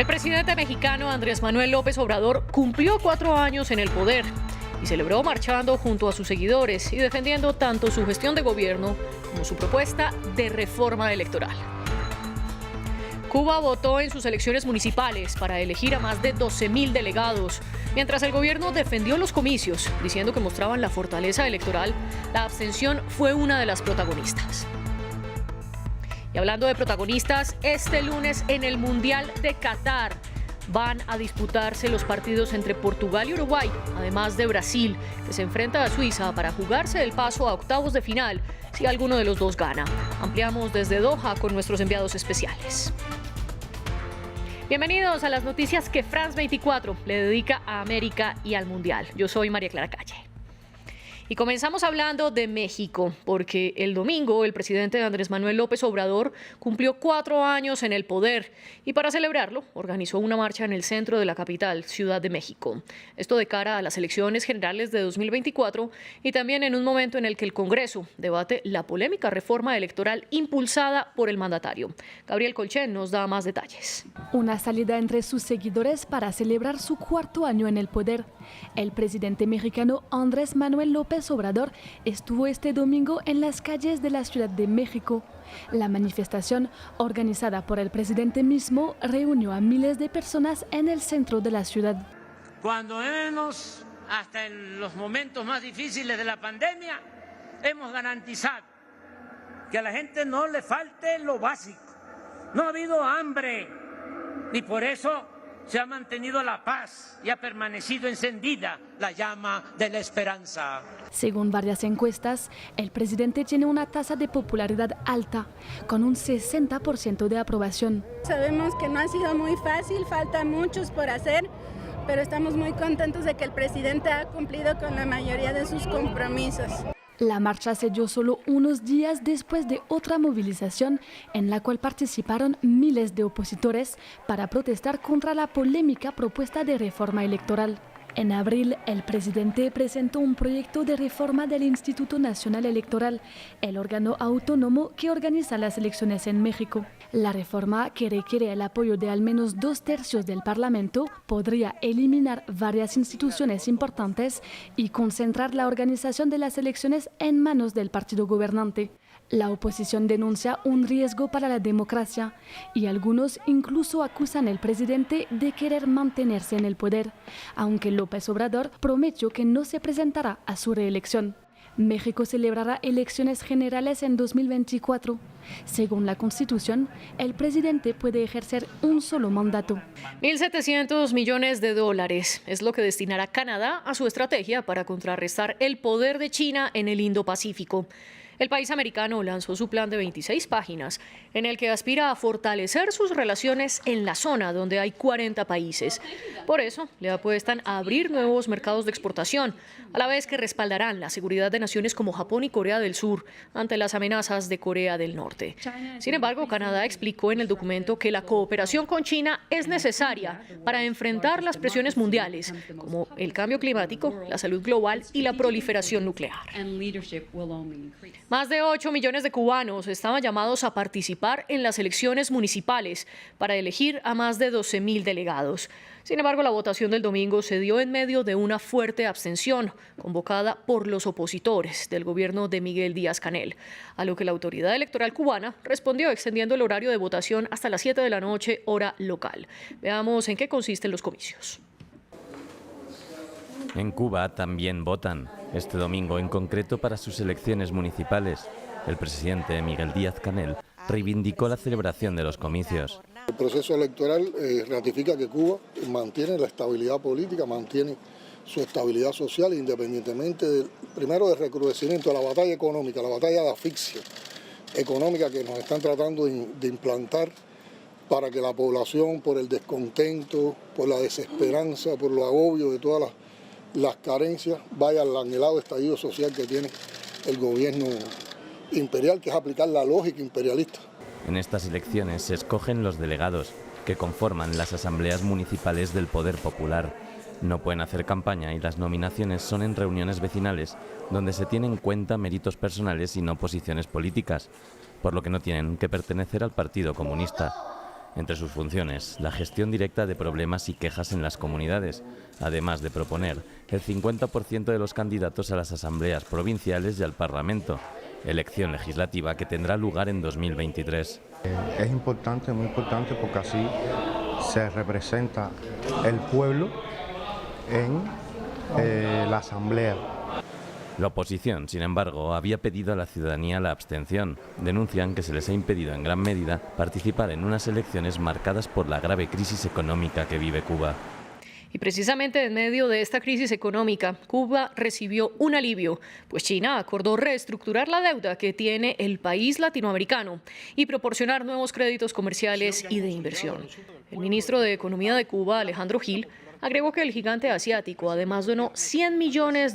El presidente mexicano Andrés Manuel López Obrador cumplió 4 años en el poder y celebró marchando junto a sus seguidores y defendiendo tanto su gestión de gobierno como su propuesta de reforma electoral. Cuba votó en sus elecciones municipales para elegir a más de 12.000 delegados. Mientras el gobierno defendió los comicios, diciendo que mostraban la fortaleza electoral, la abstención fue una de las protagonistas. Y hablando de protagonistas, este lunes en el Mundial de Qatar van a disputarse los partidos entre Portugal y Uruguay, además de Brasil, que se enfrenta a Suiza para jugarse el paso a octavos de final si alguno de los dos gana. Ampliamos desde Doha con nuestros enviados especiales. Bienvenidos a las noticias que France 24 le dedica a América y al Mundial. Yo soy María Clara Calle. Y comenzamos hablando de México, porque el domingo el presidente Andrés Manuel López Obrador cumplió 4 años en el poder y para celebrarlo organizó una marcha en el centro de la capital, Ciudad de México. Esto de cara a las elecciones generales de 2024 y también en un momento en el que el Congreso debate la polémica reforma electoral impulsada por el mandatario. Gabriel Colchen nos da más detalles. Una salida entre sus seguidores para celebrar su 4º año en el poder. El presidente mexicano Andrés Manuel López Obrador estuvo este domingo en las calles de la Ciudad de México. La manifestación, organizada por el presidente mismo, reunió a miles de personas en el centro de la ciudad. Cuando menos, hasta en los momentos más difíciles de la pandemia, hemos garantizado que a la gente no le falte lo básico. No ha habido hambre y por eso se ha mantenido la paz y ha permanecido encendida la llama de la esperanza. Según varias encuestas, el presidente tiene una tasa de popularidad alta, con un 60% de aprobación. Sabemos que no ha sido muy fácil, falta muchos por hacer, pero estamos muy contentos de que el presidente ha cumplido con la mayoría de sus compromisos. La marcha se dio solo unos días después de otra movilización en la cual participaron miles de opositores para protestar contra la polémica propuesta de reforma electoral. En abril, el presidente presentó un proyecto de reforma del Instituto Nacional Electoral, el órgano autónomo que organiza las elecciones en México. La reforma, que requiere el apoyo de al menos 2/3 del Parlamento, podría eliminar varias instituciones importantes y concentrar la organización de las elecciones en manos del partido gobernante. La oposición denuncia un riesgo para la democracia y algunos incluso acusan al presidente de querer mantenerse en el poder, aunque López Obrador prometió que no se presentará a su reelección. México celebrará elecciones generales en 2024. Según la Constitución, el presidente puede ejercer un solo mandato. $1.700 millones es lo que destinará Canadá a su estrategia para contrarrestar el poder de China en el Indo-Pacífico. El país americano lanzó su plan de 26 páginas, en el que aspira a fortalecer sus relaciones en la zona donde hay 40 países. Por eso, le apuestan a abrir nuevos mercados de exportación, a la vez que respaldarán la seguridad de naciones como Japón y Corea del Sur ante las amenazas de Corea del Norte. Sin embargo, Canadá explicó en el documento que la cooperación con China es necesaria para enfrentar las presiones mundiales, como el cambio climático, la salud global y la proliferación nuclear. Más de 8 millones de cubanos estaban llamados a participar en las elecciones municipales para elegir a más de 12.000 delegados. Sin embargo, la votación del domingo se dio en medio de una fuerte abstención convocada por los opositores del gobierno de Miguel Díaz-Canel, a lo que la autoridad electoral cubana respondió extendiendo el horario de votación hasta las 7 de la noche, hora local. Veamos en qué consisten los comicios. En Cuba también votan. Este domingo, en concreto para sus elecciones municipales, el presidente Miguel Díaz-Canel reivindicó la celebración de los comicios. El proceso electoral ratifica que Cuba mantiene la estabilidad política, mantiene su estabilidad social, independientemente primero del recrudecimiento de la batalla económica, la batalla de asfixia económica que nos están tratando de implantar para que la población, por el descontento, por la desesperanza, por lo agobio de todas las carencias, vaya al anhelado estallido social que tiene el gobierno imperial, que es aplicar la lógica imperialista. En estas elecciones se escogen los delegados, que conforman las asambleas municipales del Poder Popular. No pueden hacer campaña y las nominaciones son en reuniones vecinales, donde se tienen en cuenta méritos personales y no posiciones políticas, por lo que no tienen que pertenecer al Partido Comunista. Entre sus funciones, la gestión directa de problemas y quejas en las comunidades, además de proponer el 50% de los candidatos a las asambleas provinciales y al Parlamento, elección legislativa que tendrá lugar en 2023. Es importante, muy importante, porque así se representa el pueblo en la asamblea. La oposición, sin embargo, había pedido a la ciudadanía la abstención. Denuncian que se les ha impedido en gran medida participar en unas elecciones marcadas por la grave crisis económica que vive Cuba. Y precisamente en medio de esta crisis económica, Cuba recibió un alivio, pues China acordó reestructurar la deuda que tiene el país latinoamericano y proporcionar nuevos créditos comerciales y de inversión. El ministro de Economía de Cuba, Alejandro Gil, agregó que el gigante asiático además donó $100 millones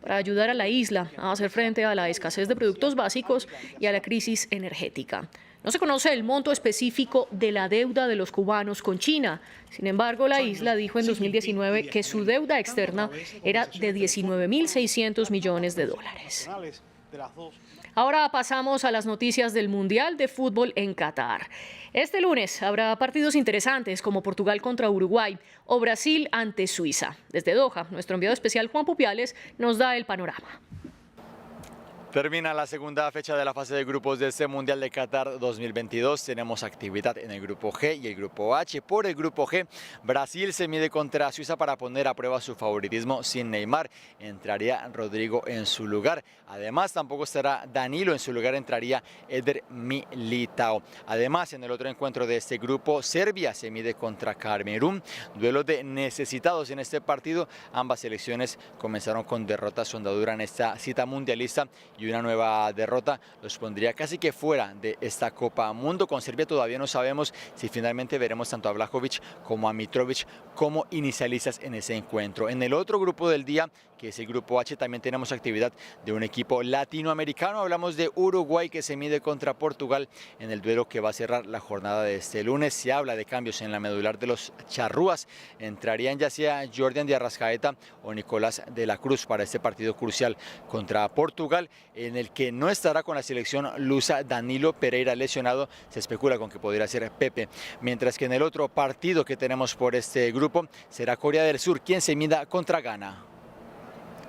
para ayudar a la isla a hacer frente a la escasez de productos básicos y a la crisis energética. No se conoce el monto específico de la deuda de los cubanos con China. Sin embargo, la isla dijo en 2019 que su deuda externa era de $19.600 millones. Ahora pasamos a las noticias del Mundial de Fútbol en Qatar. Este lunes habrá partidos interesantes como Portugal contra Uruguay o Brasil ante Suiza. Desde Doha, nuestro enviado especial Juan Pupiales nos da el panorama. Termina la segunda fecha de la fase de grupos de este Mundial de Qatar 2022. Tenemos actividad en el grupo G y el grupo H. Por el grupo G, Brasil se mide contra Suiza para poner a prueba su favoritismo sin Neymar. Entraría Rodrigo en su lugar. Además, tampoco estará Danilo. En su lugar entraría Eder Militao. Además, en el otro encuentro de este grupo, Serbia se mide contra Camerún. Duelo de necesitados en este partido. Ambas selecciones comenzaron con derrotas sondadura en esta cita mundialista, y una nueva derrota los pondría casi que fuera de esta Copa Mundo. Con Serbia todavía no sabemos si finalmente veremos tanto a Vlahovic como a Mitrovic como inicialistas en ese encuentro. En el otro grupo del día, que es el grupo H, también tenemos actividad de un equipo latinoamericano. Hablamos de Uruguay, que se mide contra Portugal en el duelo que va a cerrar la jornada de este lunes. Se habla de cambios en la medular de los charrúas. Entrarían ya sea Jordan de Arrascaeta o Nicolás de la Cruz para este partido crucial contra Portugal, en el que no estará con la selección lusa Danilo Pereira lesionado. Se especula con que podría ser Pepe. Mientras que en el otro partido que tenemos por este grupo será Corea del Sur quien se mida contra Ghana.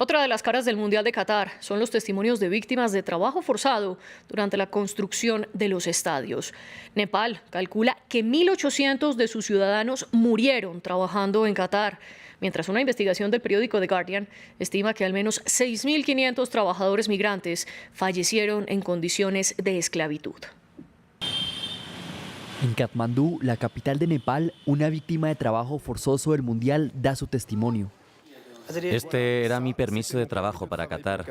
Otra de las caras del Mundial de Qatar son los testimonios de víctimas de trabajo forzado durante la construcción de los estadios. Nepal calcula que 1.800 de sus ciudadanos murieron trabajando en Qatar, mientras una investigación del periódico The Guardian estima que al menos 6.500 trabajadores migrantes fallecieron en condiciones de esclavitud. En Katmandú, la capital de Nepal, una víctima de trabajo forzoso del Mundial da su testimonio. Este era mi permiso de trabajo para Qatar.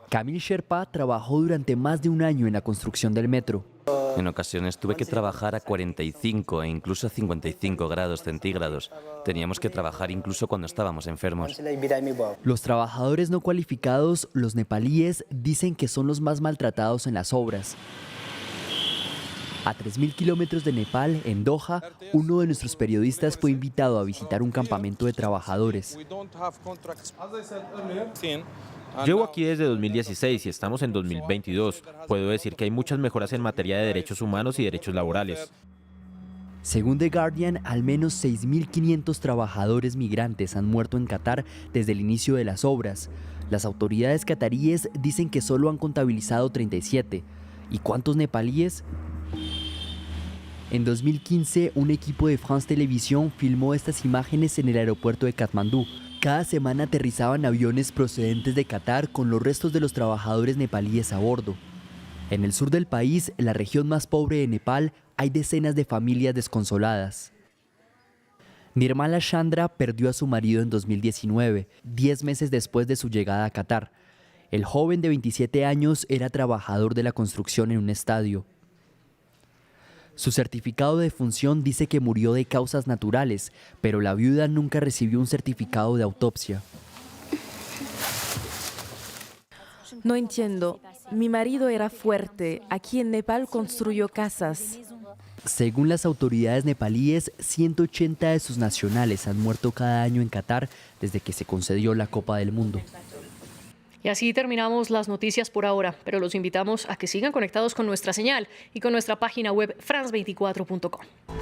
Camille Sherpa trabajó durante más de un año en la construcción del metro. En ocasiones tuve que trabajar a 45 e incluso a 55 grados centígrados. Teníamos que trabajar incluso cuando estábamos enfermos. Los trabajadores no cualificados, los nepalíes, dicen que son los más maltratados en las obras. A 3.000 kilómetros de Nepal, en Doha, uno de nuestros periodistas fue invitado a visitar un campamento de trabajadores. Llevo aquí desde 2016 y estamos en 2022. Puedo decir que hay muchas mejoras en materia de derechos humanos y derechos laborales. Según The Guardian, al menos 6.500 trabajadores migrantes han muerto en Qatar desde el inicio de las obras. Las autoridades cataríes dicen que solo han contabilizado 37. ¿Y cuántos nepalíes? En 2015, un equipo de France Television filmó estas imágenes en el aeropuerto de Katmandú. Cada semana aterrizaban aviones procedentes de Qatar con los restos de los trabajadores nepalíes a bordo. En el sur del país, la región más pobre de Nepal, hay decenas de familias desconsoladas. Nirmala Chandra perdió a su marido en 2019, 10 meses después de su llegada a Qatar. El joven de 27 años era trabajador de la construcción en un estadio. Su certificado de defunción dice que murió de causas naturales, pero la viuda nunca recibió un certificado de autopsia. No entiendo. Mi marido era fuerte. Aquí en Nepal construyó casas. Según las autoridades nepalíes, 180 de sus nacionales han muerto cada año en Qatar desde que se concedió la Copa del Mundo. Y así terminamos las noticias por ahora, pero los invitamos a que sigan conectados con nuestra señal y con nuestra página web france24.com.